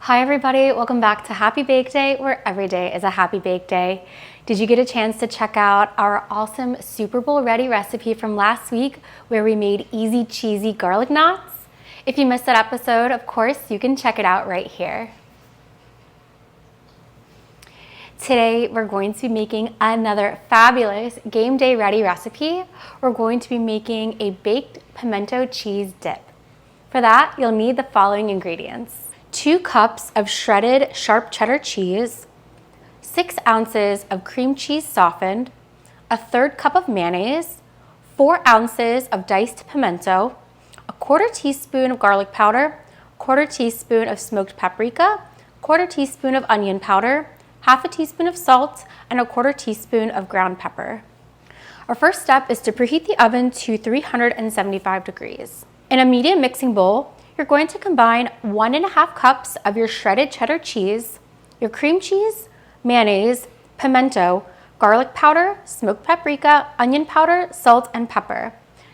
Hi everybody, welcome back to Happy Bake Day, where every day is a happy bake day. Did you get a chance to check out our awesome Super Bowl ready recipe from last week where we made easy cheesy garlic knots? If you missed that episode, of course, you can check it out right here. Today, we're going to be making another fabulous game day ready recipe. We're going to be making a baked pimento cheese dip. For that, you'll need the following ingredients: 2 cups of shredded sharp cheddar cheese, 6 ounces of cream cheese softened, a 1/3 cup of mayonnaise, 4 ounces of diced pimento, a 1/4 teaspoon of garlic powder, 1/4 teaspoon of smoked paprika, 1/4 teaspoon of onion powder, 1/2 teaspoon of salt, and a 1/4 teaspoon of ground pepper. Our first step is to preheat the oven to 375 degrees. In a medium mixing bowl, you're going to combine 1.5 cups of your shredded cheddar cheese, your cream cheese, mayonnaise, pimento, garlic powder, smoked paprika, onion powder, salt, and pepper.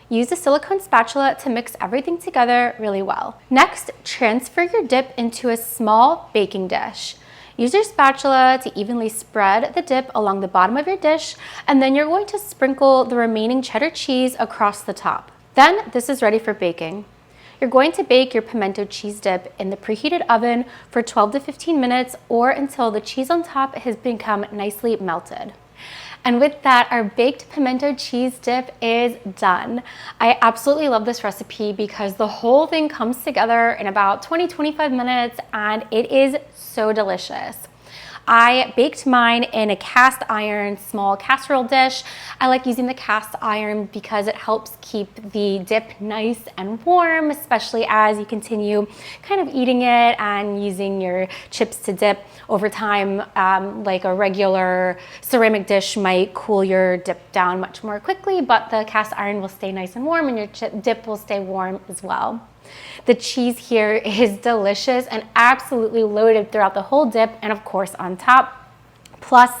Use a silicone spatula to mix everything together really well. Next, transfer your dip into a small baking dish. Use your spatula to evenly spread the dip along the bottom of your dish, and then you're going to sprinkle the remaining cheddar cheese across the top. Then this is ready for baking. You're going to bake your pimento cheese dip in the preheated oven for 12 to 15 minutes or until the cheese on top has become nicely melted. And with that, our baked pimento cheese dip is done. I absolutely love this recipe because the whole thing comes together in about 20-25 minutes and it is so delicious. I baked mine in a cast iron small casserole dish. I like using the cast iron because it helps keep the dip nice and warm, especially as you continue kind of eating it and using your chips to dip over time. Like a regular ceramic dish might cool your dip down much more quickly, but the cast iron will stay nice and warm and your dip will stay warm as well. The cheese here is delicious and absolutely loaded throughout the whole dip and of course on top. Plus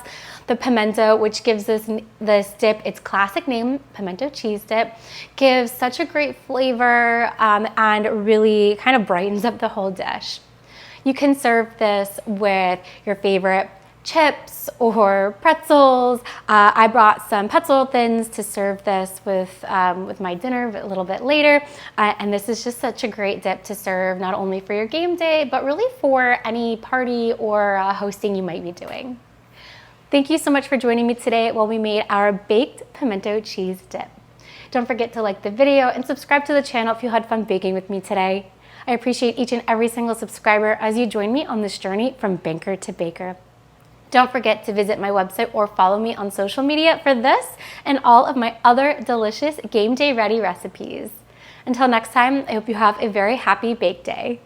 the pimento, which gives this dip its classic name, pimento cheese dip, gives such a great flavor and really kind of brightens up the whole dish. You can serve this with your favorite chips or pretzels. I brought some pretzel thins to serve this with my dinner a little bit later. And this is just such a great dip to serve not only for your game day, but really for any party or hosting you might be doing. Thank you so much for joining me today while we made our baked pimento cheese dip. Don't forget to like the video and subscribe to the channel if you had fun baking with me today. I appreciate each and every single subscriber as you join me on this journey from banker to baker. Don't forget to visit my website or follow me on social media for this and all of my other delicious game day ready recipes. Until next time, I hope you have a very happy bake day.